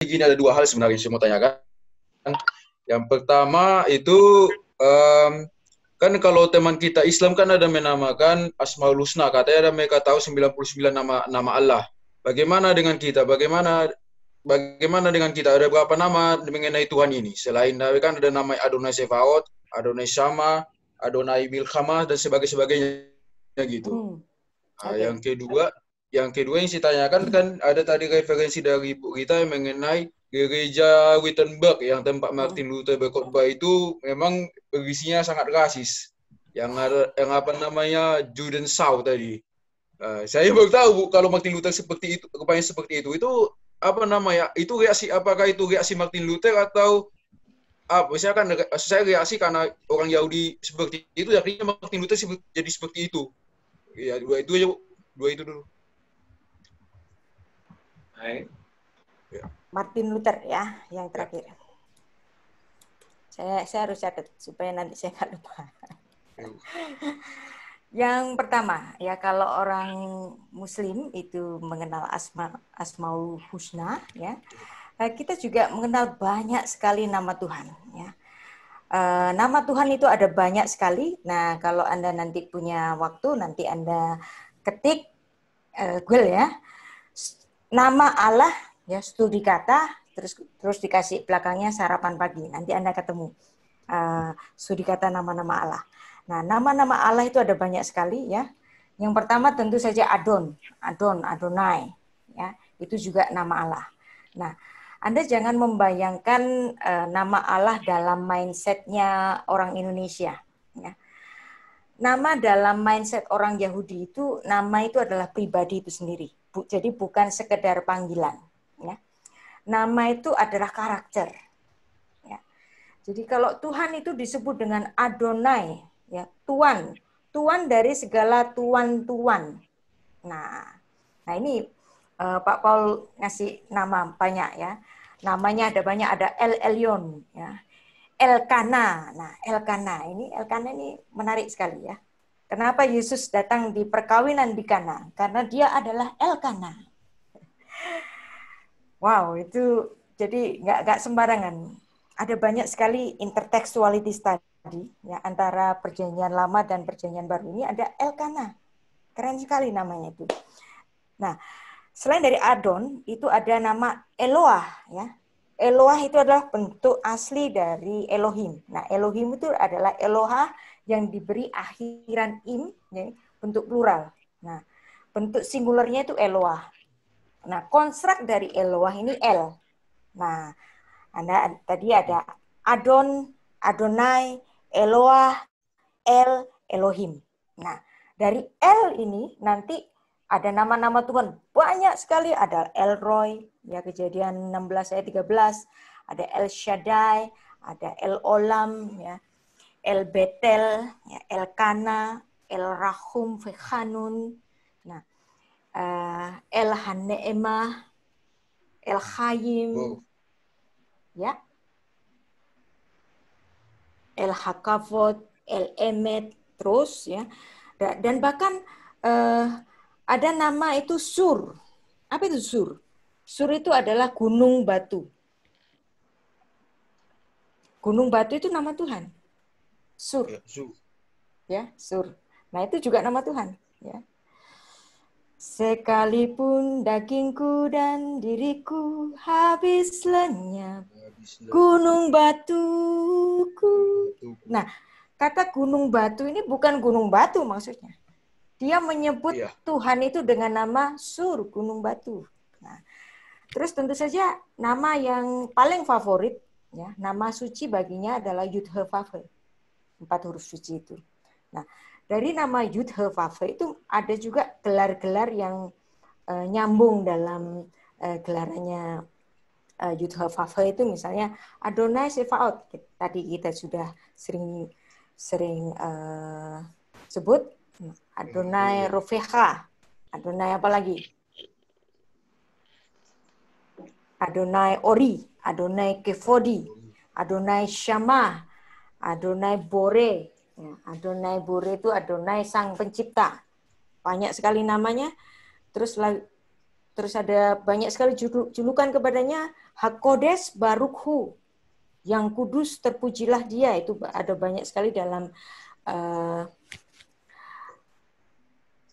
gini, ada dua hal sebenarnya yang saya mau tanyakan. Yang pertama itu kan kalau teman kita Islam kan ada menamakan Asmaul Husna, katanya ada mereka tahu 99 nama Allah. Bagaimana dengan kita? Bagaimana dengan kita? Ada berapa nama mengenai Tuhan ini? Selain dari kan ada nama Adonai Sefaot, Adonai Sama, Adonai Milkhamah dan sebagainya gitu. Nah, Okay. yang kedua yang saya tanyakan kan ada tadi referensi dari Bu Rita yang mengenai gereja Wittenberg yang tempat Martin Luther berkhotbah itu memang berisinya sangat rasis. Yang apa namanya Judensau tadi. Saya baru tahu Bu kalau Martin Luther seperti itu, rupanya seperti itu. Itu apa namanya? Itu reaksi, apakah itu reaksi Martin Luther atau misalkan saya reaksi karena orang Yahudi seperti itu, akhirnya Martin Luther jadi seperti itu. Ya, dua itu aja, Bu. Dua itu dulu. Baik. Martin Luther ya, yang terakhir. Saya harus catat supaya nanti saya nggak lupa. Yang pertama, ya kalau orang Muslim itu mengenal Asmaul Husna, ya, kita juga mengenal banyak sekali nama Tuhan. Ya. Nama Tuhan itu ada banyak sekali. Nah, kalau Anda nanti punya waktu, nanti Anda ketik Google ya, nama Allah, ya studi kata, terus dikasih belakangnya sarapan pagi. Nanti Anda ketemu studi kata nama-nama Allah. Nah, nama-nama Allah itu ada banyak sekali ya. Yang pertama tentu saja Adonai, ya, itu juga nama Allah. Nah, Anda jangan membayangkan nama Allah dalam mindsetnya orang Indonesia. Ya. Nama dalam mindset orang Yahudi itu, nama itu adalah pribadi itu sendiri. Jadi bukan sekedar panggilan. Ya. Nama itu adalah karakter. Ya. Jadi kalau Tuhan itu disebut dengan Adonai, ya Tuan, Tuan dari segala tuan-tuan. Nah ini Pak Paul ngasih nama banyak ya. Namanya ada banyak, ada El Elyon, ya. Elkana. Nah, Elkana ini menarik sekali ya. Kenapa Yesus datang di perkawinan di Kana? Karena dia adalah Elkana. Wow, itu jadi nggak sembarangan. Ada banyak sekali intertekstualitas tadi ya, antara perjanjian lama dan perjanjian baru. Ini ada Elkana. Keren sekali namanya itu. Nah, selain dari Adon, itu ada nama Eloah ya. Eloah itu adalah bentuk asli dari Elohim. Nah, Elohim itu adalah Eloha yang diberi akhiran im, ya, bentuk plural. Nah, bentuk singularnya itu Eloah. Nah, konstruk dari Eloah ini El. Nah, Anda tadi ada Adon, Adonai, Eloah, El, Elohim. Nah, dari El ini nanti ada nama-nama Tuhan. Banyak sekali, ada El Roy, ya Kejadian 16 ayat 13, ada El Shaddai, ada El Olam, ya, El Betel, ya, El Kana, El Rahum Fechanun, nah, El Haneemah, El Hayim, ya, El Hakavot, El Emet, terus ya, dan bahkan ada nama itu Sur. Apa itu Sur? Sur itu adalah gunung batu. Gunung batu itu nama Tuhan. Sur. Ya, Sur. Nah, itu juga nama Tuhan, ya. Sekalipun dagingku dan diriku habis lenyap, gunung batuku. Nah, kata gunung batu ini bukan gunung batu maksudnya. Dia menyebut Tuhan itu dengan nama Sur, gunung batu. Nah, terus tentu saja nama yang paling favorit, ya, nama suci baginya adalah Yud-He-Vav-He. 4 huruf suci itu. Nah, dari nama Yud-He-Vav-He itu ada juga gelar-gelar yang nyambung dalam gelarannya Yud-He-Vav-He itu, misalnya Adonai Sefaot. Tadi kita sudah sering sebut. Adonai Rofecha. Adonai apa lagi? Adonai Ori, Adonai Kefodi, Adonai Syamah, Adonai Bore. Ya, Adonai Bore itu Adonai Sang Pencipta. Banyak sekali namanya. Terus terus ada banyak sekali julukan kepadanya, Hakodes Barukhu, yang kudus terpujilah dia. Itu ada banyak sekali dalam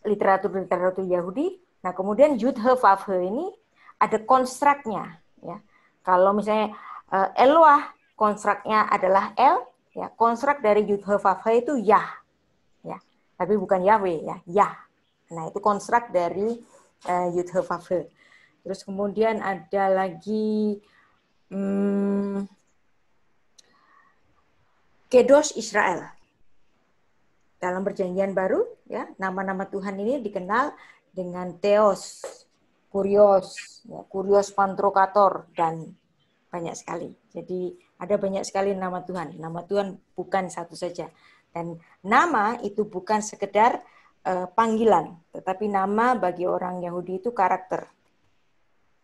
literatur Yahudi. Nah, kemudian Yud-He Vav-He ini ada konstruknya, ya. Kalau misalnya Eloah konstruknya adalah El, ya, konstruk dari Yud-He Vav-He itu Yah, ya. Tapi bukan Yahweh, ya, Yah. Nah, itu konstruk dari Yud-He Vav-He. Terus kemudian ada lagi Kedosh Israel. Dalam Perjanjian Baru, ya, nama-nama Tuhan ini dikenal dengan Theos, Kurios, ya, Kurios Pantrokator, dan banyak sekali. Jadi ada banyak sekali nama Tuhan. Nama Tuhan bukan satu saja. Dan nama itu bukan sekedar panggilan, tetapi nama bagi orang Yahudi itu karakter.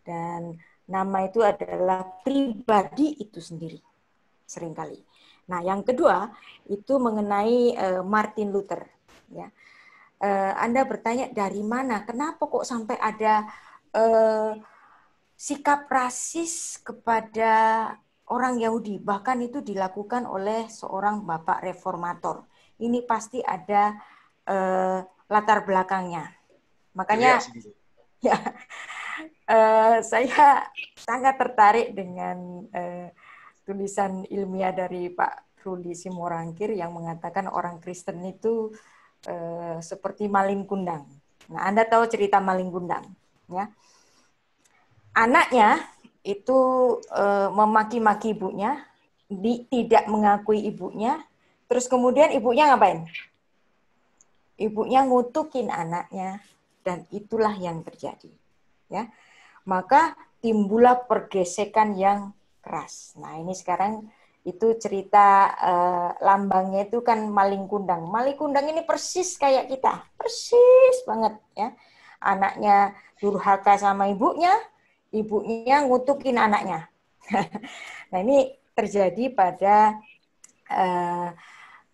Dan nama itu adalah pribadi itu sendiri, seringkali. Nah, yang kedua itu mengenai Martin Luther. Ya, Anda bertanya dari mana? Kenapa kok sampai ada sikap rasis kepada orang Yahudi? Bahkan itu dilakukan oleh seorang bapak reformator. Ini pasti ada latar belakangnya. Makanya, ya, saya sangat tertarik dengan tulisan ilmiah dari Pak Rudi Simorangkir yang mengatakan orang Kristen itu seperti maling kundang. Nah, Anda tahu cerita maling kundang, ya? Anaknya itu memaki-maki ibunya, tidak mengakui ibunya, terus kemudian ibunya ngapain? Ibunya ngutukin anaknya, dan itulah yang terjadi, ya. Maka timbullah pergesekan yang keras. Nah, ini sekarang itu cerita lambangnya itu kan maling kundang. Maling kundang ini persis kayak kita, persis banget, ya. Anaknya durhaka sama ibunya, ibunya ngutukin anaknya. Nah, ini terjadi pada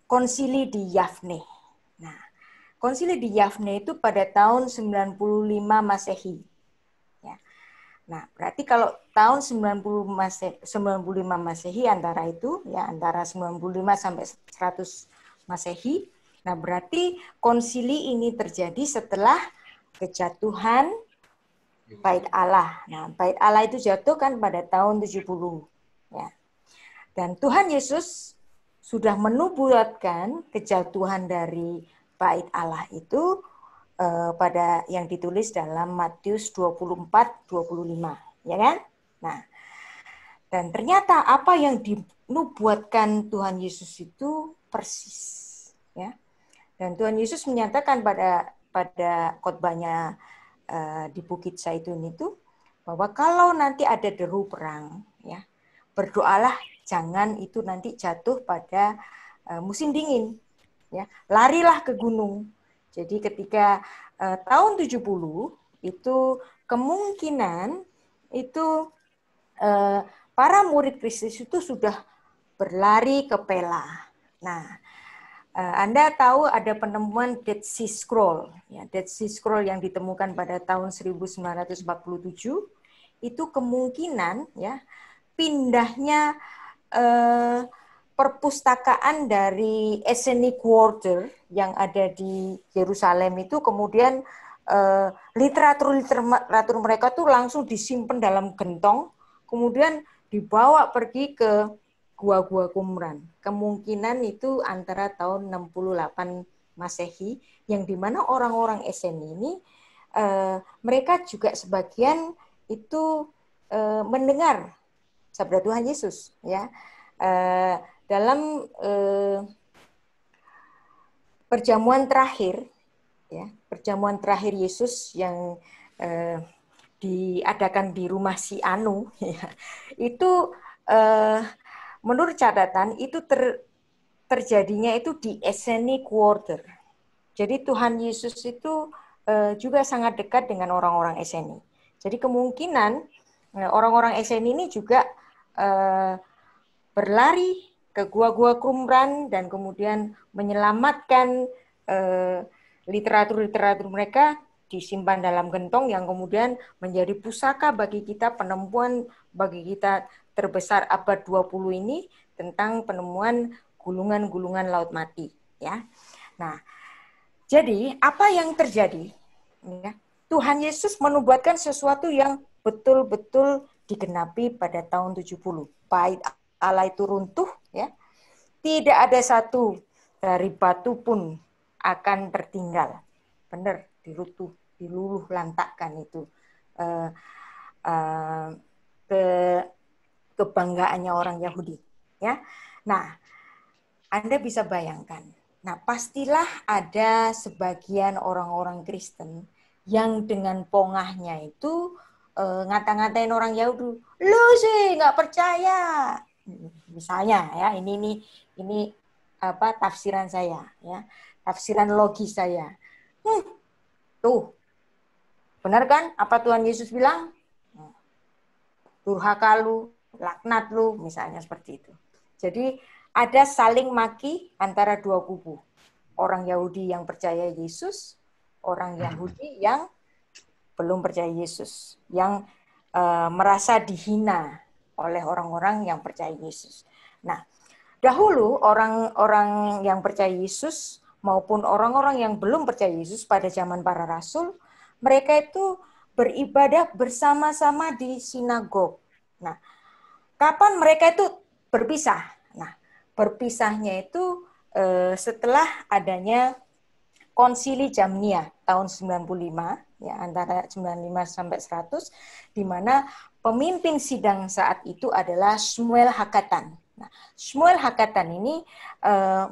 konsili di Yavne. Nah, konsili di Yavne itu pada tahun 95 Masehi. Nah, berarti kalau tahun 95 Masehi antara itu, ya, antara 95 sampai 100 Masehi. Nah, berarti konsili ini terjadi setelah kejatuhan Bait Allah. Nah, Bait Allah itu jatuh kan pada tahun 70. Ya. Dan Tuhan Yesus sudah menubuatkan kejatuhan dari Bait Allah itu pada yang ditulis dalam Matius 24-25, ya kan? Nah, dan ternyata apa yang dinubuatkan Tuhan Yesus itu persis, ya. Dan Tuhan Yesus menyatakan pada khotbahnya di Bukit Zaitun itu bahwa kalau nanti ada deru perang, ya, berdoalah jangan itu nanti jatuh pada musim dingin, ya. Larilah ke gunung. Jadi ketika tahun 70 itu kemungkinan itu para murid Kristus itu sudah berlari ke Pela. Nah, Anda tahu ada penemuan Dead Sea Scroll, ya, Dead Sea Scroll yang ditemukan pada tahun 1947 itu kemungkinan, ya, pindahnya perpustakaan dari Essene Quarter yang ada di Yerusalem itu kemudian literatur mereka tuh langsung disimpan dalam gentong, kemudian dibawa pergi ke gua-gua Qumran. Kemungkinan itu antara tahun 68 Masehi, yang dimana orang-orang Essene ini mereka juga sebagian itu mendengar sabda Tuhan Yesus, ya. Dalam perjamuan terakhir, ya, perjamuan terakhir Yesus yang diadakan di rumah si Anu, ya, itu menurut catatan itu terjadinya itu di Essene Quarter. Jadi Tuhan Yesus itu juga sangat dekat dengan orang-orang Essene. Jadi kemungkinan orang-orang Essene ini juga berlari ke gua-gua Qumran dan kemudian menyelamatkan literatur mereka disimpan dalam gentong yang kemudian menjadi pusaka bagi kita, penemuan bagi kita terbesar abad 20 ini tentang penemuan gulungan-gulungan laut mati, ya. Nah, jadi apa yang terjadi? Ya, Tuhan Yesus menubuatkan sesuatu yang betul-betul digenapi pada tahun 70. Bait Allah itu runtuh, ya. Tidak ada satu dari batu pun akan tertinggal. Benar, diluluh lantakkan itu ke kebanggaannya orang Yahudi, ya. Nah, Anda bisa bayangkan. Nah, pastilah ada sebagian orang-orang Kristen yang dengan pongahnya itu ngata-ngatain orang Yahudi, lu sih nggak percaya. Misalnya ya, ini apa tafsiran saya, ya, tafsiran logis saya. Tuh, benar kan apa Tuhan Yesus bilang? Durhaka lu, laknat lu, misalnya seperti itu. Jadi ada saling maki antara dua kubu. Orang Yahudi yang percaya Yesus, orang Yahudi yang belum percaya Yesus, yang merasa dihina oleh orang-orang yang percaya Yesus. Nah, dahulu orang-orang yang percaya Yesus maupun orang-orang yang belum percaya Yesus pada zaman para rasul, mereka itu beribadah bersama-sama di sinagog. Nah, kapan mereka itu berpisah? Nah, berpisahnya itu setelah adanya Konsili Jamnia tahun 95, ya, antara 95 sampai 100, di mana pemimpin sidang saat itu adalah Shmuel Hakatan. Nah, Shmuel Hakatan ini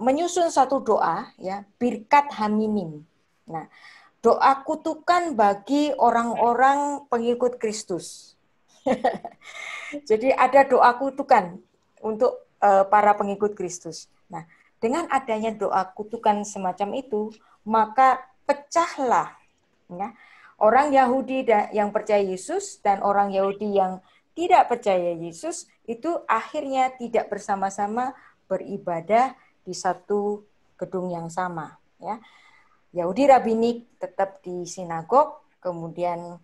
menyusun satu doa, ya, Birkat Haminim. Nah, doa kutukan bagi orang-orang pengikut Kristus. Jadi ada doa kutukan untuk para pengikut Kristus. Nah, dengan adanya doa kutukan semacam itu, maka pecahlah, ya, orang Yahudi yang percaya Yesus dan orang Yahudi yang tidak percaya Yesus itu akhirnya tidak bersama-sama beribadah di satu gedung yang sama, ya. Yahudi rabbinik tetap di sinagog, kemudian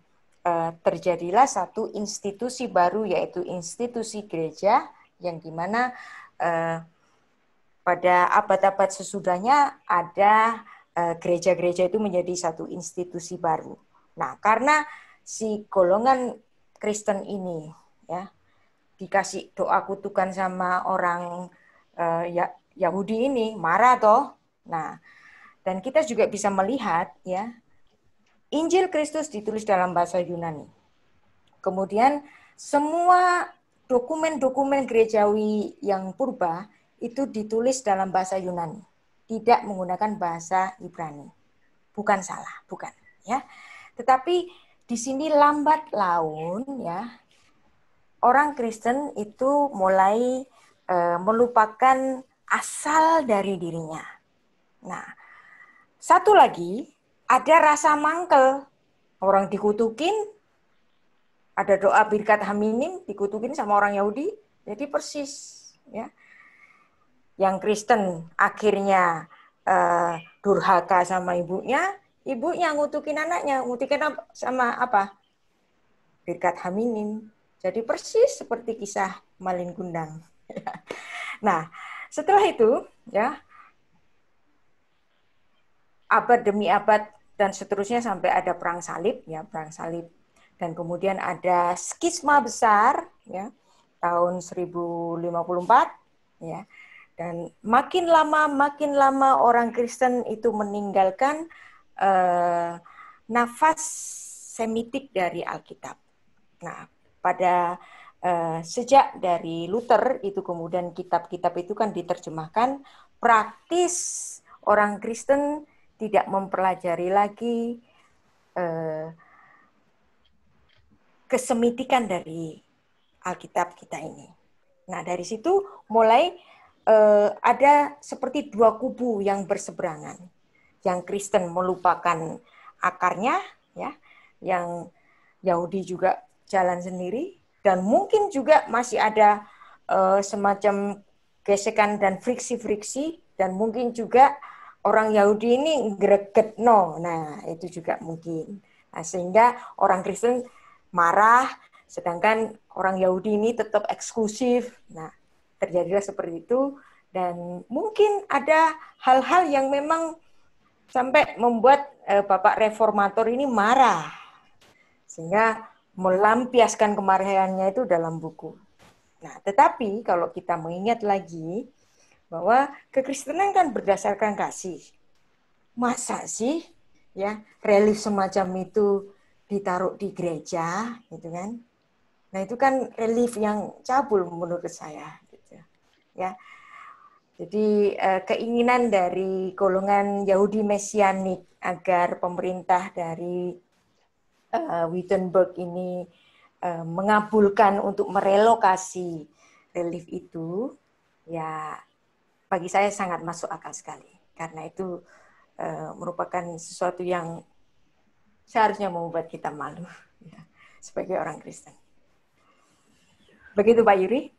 terjadilah satu institusi baru, yaitu institusi gereja, yang dimana pada abad-abad sesudahnya ada gereja-gereja itu menjadi satu institusi baru. Nah, karena si golongan Kristen ini, ya, dikasih doa kutukan sama orang Yahudi ini, marah toh. Nah, dan kita juga bisa melihat, ya, Injil Kristus ditulis dalam bahasa Yunani. Kemudian semua dokumen-dokumen gerejawi yang purba itu ditulis dalam bahasa Yunani, tidak menggunakan bahasa Ibrani. Bukan salah, bukan, ya. Tetapi di sini lambat laun, ya, orang Kristen itu mulai melupakan asal dari dirinya. Nah, satu lagi, ada rasa mangkel. Orang dikutukin, ada doa Birkat Haminim, dikutukin sama orang Yahudi, jadi persis, ya. Yang Kristen akhirnya durhaka sama ibunya ngutukin anaknya, ngutukin sama apa? Birkat Haminim. Jadi persis seperti kisah Malin Kundang. Nah, setelah itu, ya, abad demi abad dan seterusnya sampai ada perang salib, ya, perang salib, dan kemudian ada skisma besar, ya, tahun 1054, ya, dan makin lama orang Kristen itu meninggalkan nafas Semitik dari Alkitab. Nah, pada sejak dari Luther itu kemudian kitab-kitab itu kan diterjemahkan, praktis orang Kristen tidak mempelajari lagi kesemitikan dari Alkitab kita ini. Nah, dari situ mulai ada seperti dua kubu yang berseberangan. Yang Kristen melupakan akarnya, ya, yang Yahudi juga jalan sendiri, dan mungkin juga masih ada semacam gesekan dan friksi-friksi, dan mungkin juga orang Yahudi ini greget no. Nah, itu juga mungkin. Nah, sehingga orang Kristen marah, sedangkan orang Yahudi ini tetap eksklusif. Nah, terjadilah seperti itu. Dan mungkin ada hal-hal yang memang sampai membuat Bapak Reformator ini marah. Sehingga melampiaskan kemarahannya itu dalam buku. Nah, tetapi kalau kita mengingat lagi bahwa kekristenan kan berdasarkan kasih. Masa sih ya relief semacam itu ditaruh di gereja gitu kan? Nah, itu kan relief yang cabul menurut saya gitu. Ya. Jadi keinginan dari golongan Yahudi Mesianik agar pemerintah dari Wittenberg ini mengabulkan untuk merelokasi relief itu, ya bagi saya sangat masuk akal sekali. Karena itu merupakan sesuatu yang seharusnya membuat kita malu ya, sebagai orang Kristen. Begitu Pak Yuri?